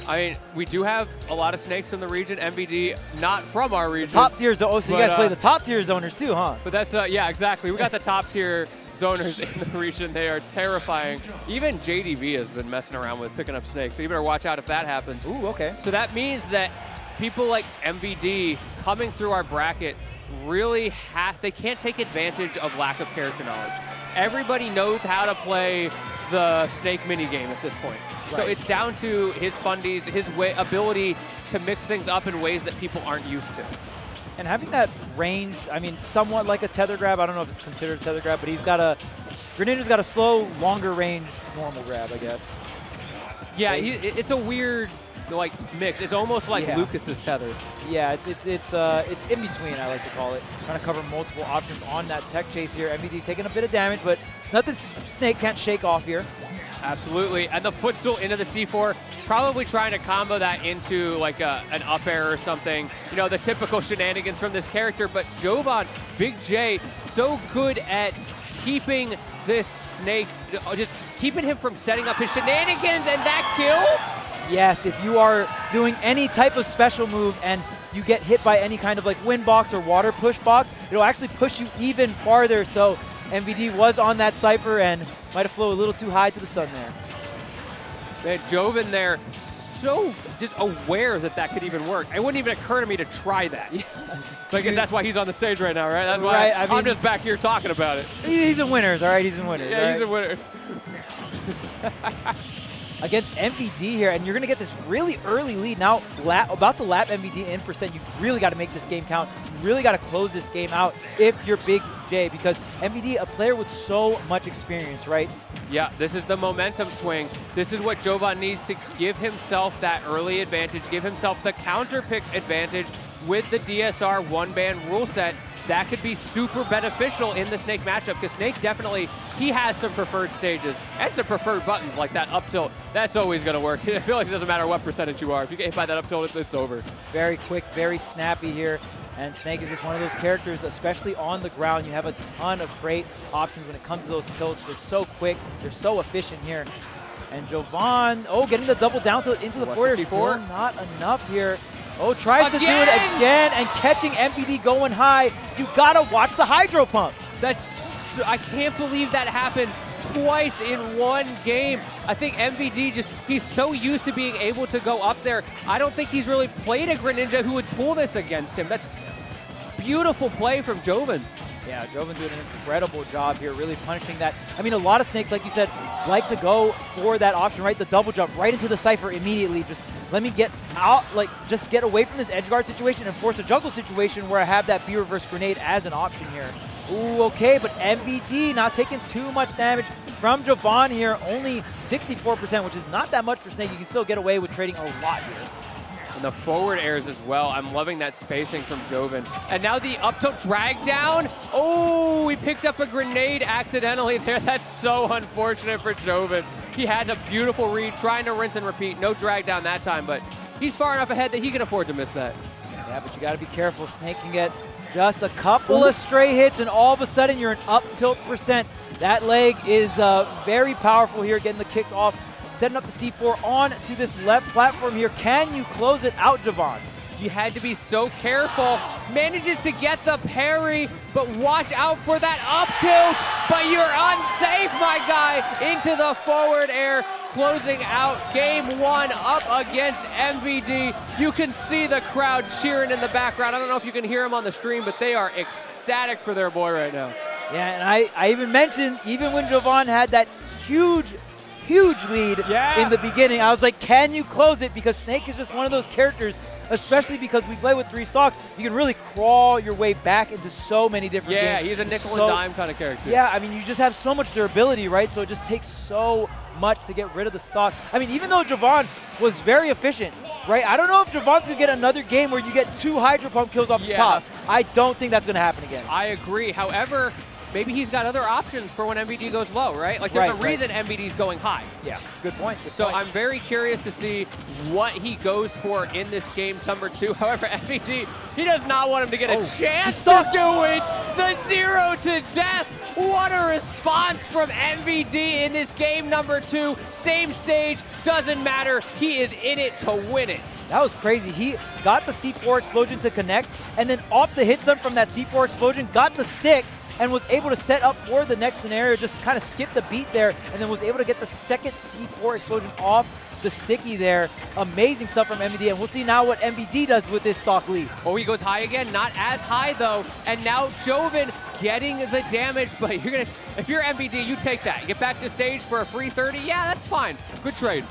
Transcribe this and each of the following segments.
I mean, we do have a lot of snakes in the region. MVD, not from our region. The top tier zone. Oh, so you guys play the top tier zoners too, huh? But that's, yeah, exactly. We got the top tier zoners in the region. They are terrifying. Even JDV has been messing around with picking up snakes, so you better watch out if that happens. Ooh, okay. So that means that people like MVD coming through our bracket really they can't take advantage of lack of character knowledge. Everybody knows how to play the snake minigame at this point. Right. So it's down to his fundies, his ability to mix things up in ways that people aren't used to. And having that range, I mean, somewhat like a tether grab. I don't know if it's considered a tether grab, but Greninja's got a slow, longer range normal grab, I guess. Yeah, it's a weird like mix. It's almost like Lucas's tether. Yeah, it's in between, I like to call it. Trying to cover multiple options on that tech chase here. MVD taking a bit of damage, but nothing Snake can't shake off here. Absolutely, and the footstool into the C4, probably trying to combo that into like an up air or something. You know, the typical shenanigans from this character, but Jovann, Big J, so good at keeping this Snake, just keeping him from setting up his shenanigans, and that kill? Yes, if you are doing any type of special move and you get hit by any kind of like wind box or water push box, it'll actually push you even farther. So MVD was on that Cypher and might have flown a little too high to the sun there. Man, Jovann there, so just aware that that could even work. It wouldn't even occur to me to try that. I guess that's why he's on the stage right now, right? That's why I'm just back here talking about it. He's in winners, all right? He's in winners. Yeah, he's in winners. Against MVD here, and you're going to get this really early lead. Now, about to lap MVD in percent, you've really got to make this game count. You really got to close this game out if you're Big J, because MVD, a player with so much experience, right? Yeah, this is the momentum swing. This is what Jovann needs to give himself that early advantage, give himself the counter pick advantage with the DSR one-ban rule set. That could be super beneficial in the Snake matchup, because Snake definitely, he has some preferred stages and some preferred buttons like that up tilt. That's always going to work. I feel like it doesn't matter what percentage you are. If you get hit by that up tilt, it's over. Very quick, very snappy here. And Snake is just one of those characters, especially on the ground. You have a ton of great options when it comes to those tilts. They're so quick. They're so efficient here. And Jovann, getting the double down tilt into the forward. Still not enough here. Tries to do it again and catching MVD going high. You gotta watch the hydro pump. I can't believe that happened twice in one game. I think MVD he's so used to being able to go up there. I don't think he's really played a Greninja who would pull this against him. That's beautiful play from Jovann. Yeah, Jovann doing an incredible job here, really punishing that. I mean, a lot of Snakes, like you said, like to go for that option, right? The double jump right into the Cypher immediately. Just let me get out, just get away from this edge guard situation and force a jungle situation where I have that B reverse grenade as an option here. Ooh, okay, but MVD not taking too much damage from Jovann here. Only 64%, which is not that much for Snake. You can still get away with trading a lot here. And the forward airs as well. I'm loving that spacing from Jovann. And now the up tilt drag down. Oh, we picked up a grenade accidentally there. That's so unfortunate for Jovann. He had a beautiful read, trying to rinse and repeat. No drag down that time, but he's far enough ahead that he can afford to miss that. Yeah, but you got to be careful. Snake can get just a couple of stray hits, and all of a sudden you're an up tilt percent. That leg is very powerful here, getting the kicks off. Setting up the C4 on to this left platform here. Can you close it out, Jovann? You had to be so careful. Manages to get the parry, but watch out for that up tilt. But you're unsafe, my guy. Into the forward air, closing out game one up against MVD. You can see the crowd cheering in the background. I don't know if you can hear them on the stream, but they are ecstatic for their boy right now. Yeah, and I even mentioned, even when Jovann had that huge lead in the beginning, I was like, can you close it? Because Snake is just one of those characters, especially because we play with 3 stocks, you can really crawl your way back into so many different games. Yeah, he's a nickel and dime kind of character. Yeah, I mean, you just have so much durability, right? So it just takes so much to get rid of the stock. I mean, even though Jovann was very efficient, right? I don't know if Javon's going to get another game where you get 2 Hydro Pump kills off the top. I don't think that's going to happen again. I agree. However, maybe he's got other options for when MVD goes low, right? Like, there's a reason MVD's going high. Yeah, good point. So I'm very curious to see what he goes for in this game number 2. However, MVD, he does not want him to get a chance to do it. The 0 to death. What a response from MVD in this game number 2. Same stage, doesn't matter. He is in it to win it. That was crazy. He got the C4 explosion to connect, and then off the hit stun from that C4 explosion, got the stick, and was able to set up for the next scenario, just kind of skipped the beat there, and then was able to get the second C4 explosion off the sticky there. Amazing stuff from MVD, and we'll see now what MVD does with this stock lead. Oh, he goes high again, not as high though, and now Jovann getting the damage, but if you're MVD, you take that. Get back to stage for a free 30, yeah, that's fine. Good trade.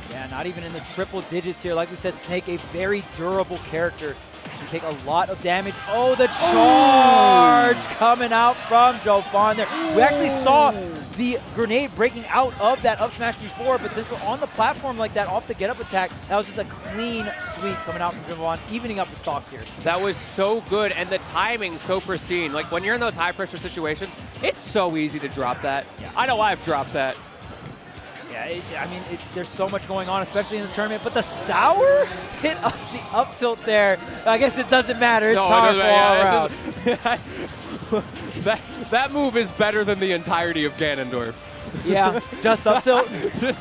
Yeah, not even in the triple digits here. Like we said, Snake, a very durable character. Can take a lot of damage. Oh, the charge coming out from Jovann there. We actually saw the grenade breaking out of that up smash before, but since we're on the platform like that off the get up attack, that was just a clean sweep coming out from Jovann, evening up the stocks here. That was so good, and the timing so pristine. Like, when you're in those high pressure situations, it's so easy to drop that. Yeah. I know I've dropped that. Yeah, there's so much going on, especially in the tournament, but the sour hit of the up tilt there, I guess it doesn't matter. It's powerful all around. That move is better than the entirety of Ganondorf. Yeah, just up tilt?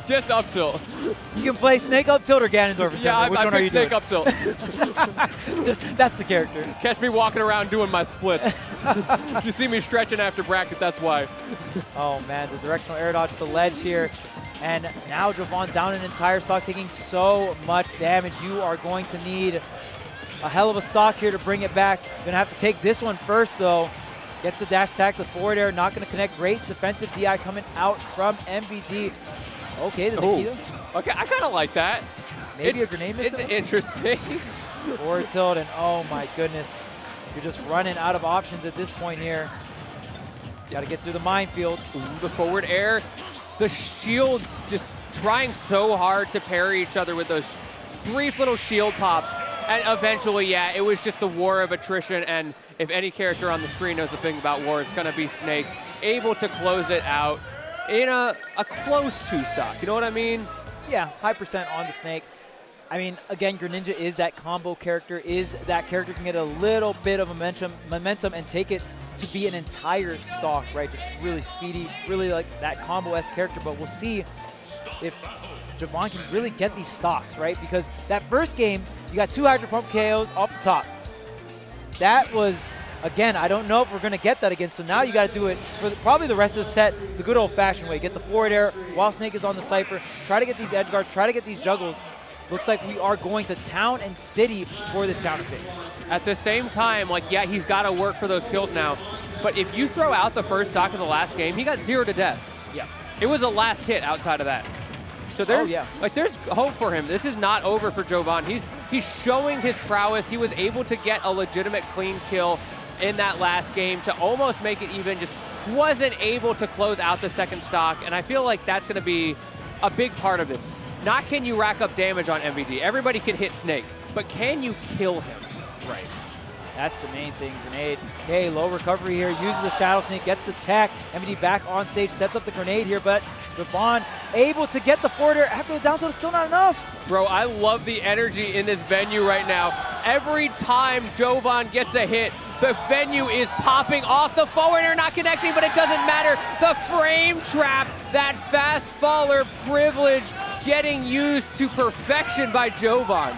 just up tilt. You can play Snake up tilt or Ganondorf. Yeah, Which one are you Snake doing? up tilt. That's the character. Catch me walking around doing my splits. You see me stretching after bracket, that's why. Oh man, the directional air dodge to ledge here. And now Jovann down an entire stock, taking so much damage. You are going to need a hell of a stock here to bring it back. You're going to have to take this one first, though. Gets the dash attack, the forward air, not going to connect. Great defensive DI coming out from MVD. Okay, the Nikita. Okay, I kind of like that. Maybe a grenade missile? It's interesting. Forward tilt, and oh my goodness. You're just running out of options at this point here. Got to get through the minefield. Ooh, the forward air. The shields just trying so hard to parry each other with those brief little shield pops. And eventually, yeah, it was just the war of attrition. And if any character on the screen knows a thing about war, it's going to be Snake. Able to close it out in a close 2 stock. You know what I mean? Yeah, high percent on the Snake. I mean, again, Greninja is that combo character, is that character can get a little bit of momentum and take it to be an entire stock, right? Just really speedy, really like that combo-esque character. But we'll see if Jovann can really get these stocks, right? Because that first game, you got 2 Hydro Pump KOs off the top. That was, again, I don't know if we're going to get that again. So now you got to do it for probably the rest of the set the good old-fashioned way. Get the forward air while Snake is on the Cypher. Try to get these edge guards. Try to get these juggles. Looks like we are going to town and city for this counter pick. At the same time, like, yeah, he's got to work for those kills now. But if you throw out the first stock of the last game, he got 0 to death. Yeah. It was a last hit outside of that. So there's, there's hope for him. This is not over for Jovann. He's showing his prowess. He was able to get a legitimate clean kill in that last game to almost make it even, just wasn't able to close out the second stock. And I feel like that's going to be a big part of this. Not can you rack up damage on MVD. Everybody can hit Snake, but can you kill him? Right. That's the main thing. Grenade. Okay, low recovery here. Uses the Shadow Sneak, gets the tech. MVD back on stage, sets up the grenade here, but Jovann able to get the forward air after the down tilt is still not enough. Bro, I love the energy in this venue right now. Every time Jovann gets a hit, the venue is popping off. The forward air not connecting, but it doesn't matter. The frame trap, that fast faller privilege getting used to perfection by Jovann.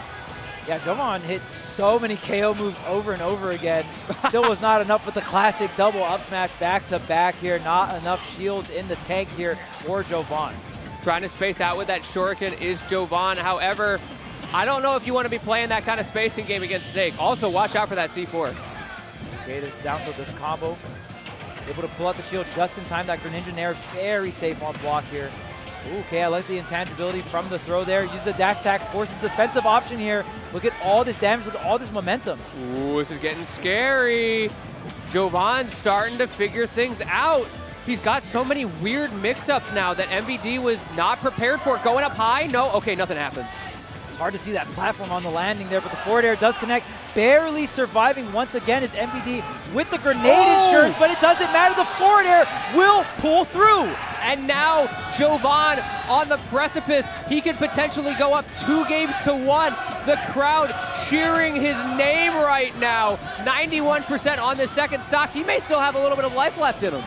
Yeah, Jovann hit so many KO moves over and over again. Still was not enough with the classic double up smash back to back here. Not enough shields in the tank here for Jovann. Trying to space out with that shuriken is Jovann. However, I don't know if you want to be playing that kind of spacing game against Snake. Also, watch out for that C4. Okay, this down to this combo. Able to pull out the shield just in time. That Greninja Nair very safe on block here. Ooh, okay, I like the intangibility from the throw there. Use the dash attack, forces the defensive option here. Look at all this damage, look at all this momentum. Ooh, this is getting scary. Jovann starting to figure things out. He's got so many weird mix-ups now that MVD was not prepared for. Going up high? No? Okay, nothing happens. It's hard to see that platform on the landing there, but the forward air does connect. Barely surviving once again is MVD with the grenade insurance, but it doesn't matter. The forward air will pull through. And now Jovann on the precipice. He could potentially go up 2-1. The crowd cheering his name right now. 91% on the second stock. He may still have a little bit of life left in him.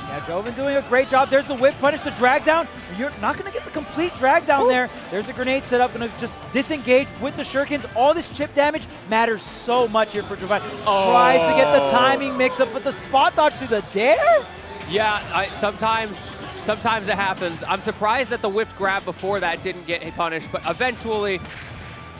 Yeah, Jovann doing a great job. There's the whip punish, the drag down. You're not going to get the complete drag down there. There's a grenade set up, going to just disengage with the shurikens. All this chip damage matters so much here for Jovann. Tries to get the timing mix up, but the spot dodge through the dare? Yeah, sometimes it happens. I'm surprised that the whiff grab before that didn't get punished, but eventually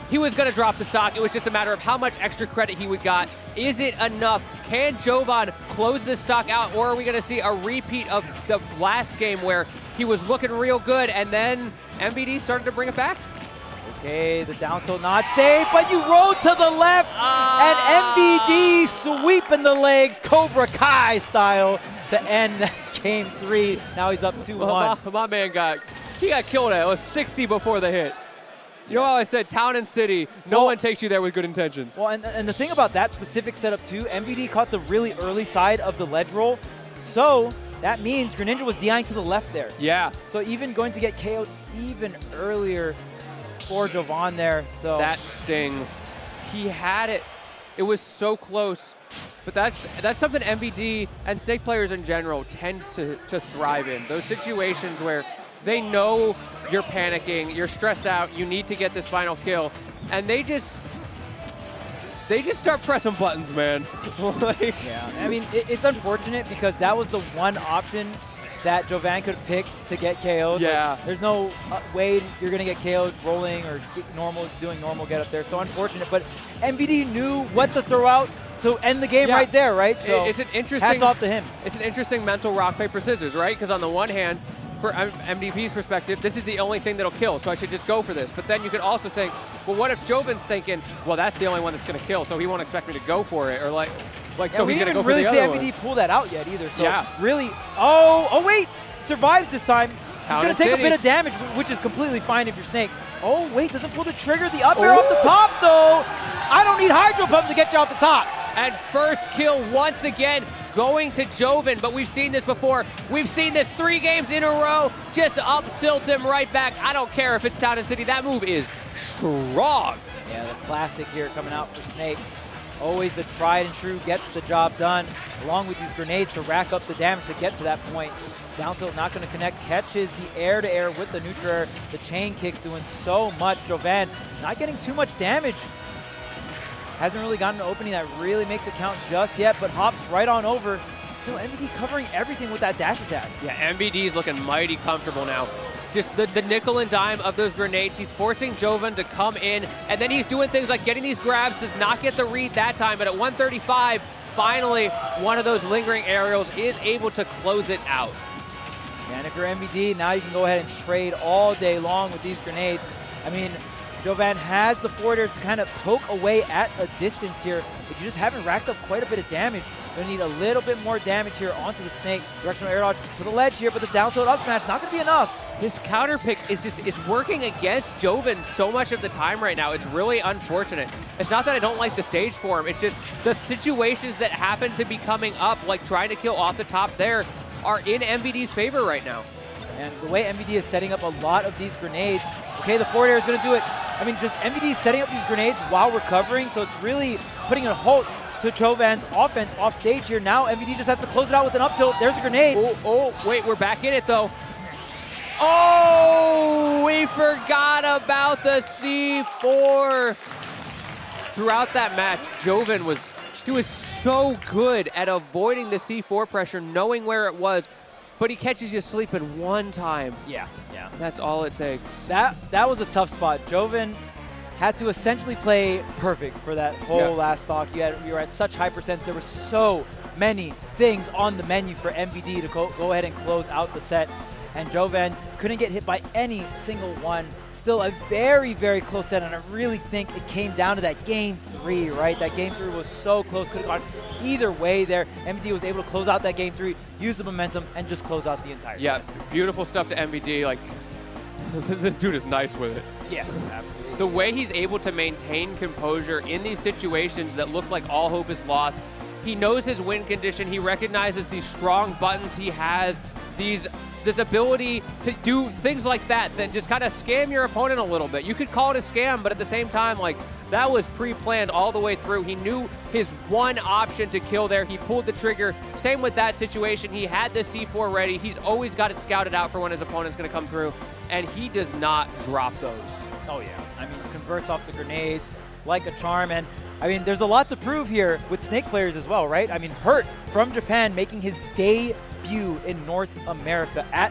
he was going to drop the stock. It was just a matter of how much extra credit he would got. Is it enough? Can Jovann close this stock out, or are we going to see a repeat of the last game where he was looking real good and then MVD started to bring it back? Okay, the down tilt not safe, but you roll to the left, and MVD sweeping the legs, Cobra Kai style, to end game 3. Now he's up 2-1. Well, my man got killed at it. It was 60 before the hit. You know how I said town and city, no one takes you there with good intentions. Well, and the thing about that specific setup too, MVD caught the really early side of the ledge roll, so that means Greninja was DIing to the left there. Yeah. So even going to get KO'd even earlier for Jovann there. So that stings. He had it. It was so close. But that's something MVD and Snake players in general tend to thrive in. Those situations where they know you're panicking, you're stressed out, you need to get this final kill, and they just start pressing buttons, man. Yeah, I mean, it's unfortunate because that was the one option that Jovann could pick to get KO'd. Yeah. Like, there's no way you're going to get KO'd rolling or doing normal get up there. So unfortunate, but MVD knew what to throw out to end the game right there, right? So it's an interesting, hats off to him. It's an interesting mental rock, paper, scissors, right? Because on the one hand, for MVP's perspective, this is the only thing that'll kill, so I should just go for this. But then you could also think, well, what if Jovann's thinking, well, that's the only one that's going to kill, so he won't expect me to go for it, or so he's going to go for the other one. We didn't really see MVD pull that out yet either. So really, oh wait, survives this time. He's going to take a bit of damage, which is completely fine if you're Snake. Oh wait, doesn't pull the trigger. The up air off the top though. I don't need Hydro Pump to get you off the top. And first kill once again going to Jovann, but we've seen this before. We've seen this 3 games in a row. Just up tilt him right back. I don't care if it's Town and City. That move is strong. Yeah, the classic here coming out for Snake. Always the tried and true gets the job done, along with these grenades to rack up the damage to get to that point. Down tilt not going to connect, catches the air-to-air with the neutral air. The chain kicks doing so much. Jovann not getting too much damage. Hasn't really gotten an opening that really makes it count just yet, but hops right on over. Still MVD covering everything with that dash attack. Yeah, MVD is looking mighty comfortable now. Just the nickel and dime of those grenades. He's forcing Jovann to come in, and then he's doing things like getting these grabs, does not get the read that time, but at 135, finally, one of those lingering aerials is able to close it out. Danica MVD, now you can go ahead and trade all day long with these grenades. I mean, Jovann has the forward air to kind of poke away at a distance here, but you just haven't racked up quite a bit of damage. Gonna need a little bit more damage here onto the Snake. Directional air dodge to the ledge here, but the down tilt up smash not gonna be enough. His counter pick is it's working against Jovann so much of the time right now. It's really unfortunate. It's not that I don't like the stage for him, it's just the situations that happen to be coming up, like trying to kill off the top there, are in MVD's favor right now. And the way MVD is setting up a lot of these grenades, okay, the forward air is going to do it. I mean, just MVD is setting up these grenades while recovering, so it's really putting a halt to Jovann's offense off stage here. Now MVD just has to close it out with an up tilt. There's a grenade. Oh, wait, we're back in it though. Oh, we forgot about the C4. Throughout that match, Jovann was so good at avoiding the C4 pressure, knowing where it was, but he catches you sleeping one time. Yeah. That's all it takes. That was a tough spot. Jovann had to essentially play perfect for that whole last stock. You were at such high percent. There were so many things on the menu for MVD to go ahead and close out the set. And Jovann couldn't get hit by any single one. Still a very, very close set, and I really think it came down to that game 3, right? That game 3 was so close, could have gone either way there. MVD was able to close out that game 3, use the momentum, and just close out the entire set. Beautiful stuff to MVD. Like, this dude is nice with it. Yes, absolutely. The way he's able to maintain composure in these situations that look like all hope is lost, he knows his win condition, he recognizes these strong buttons he has, this ability to do things like that just kind of scam your opponent a little bit. You could call it a scam, but at the same time, like, that was pre-planned all the way through. He knew his one option to kill there. He pulled the trigger. Same with that situation. He had the C4 ready. He's always got it scouted out for when his opponent's going to come through, and he does not drop those. Oh, yeah. I mean, converts off the grenades like a charm, and I mean, there's a lot to prove here with Snake players as well, right? I mean, Hurt from Japan making his debut in North America at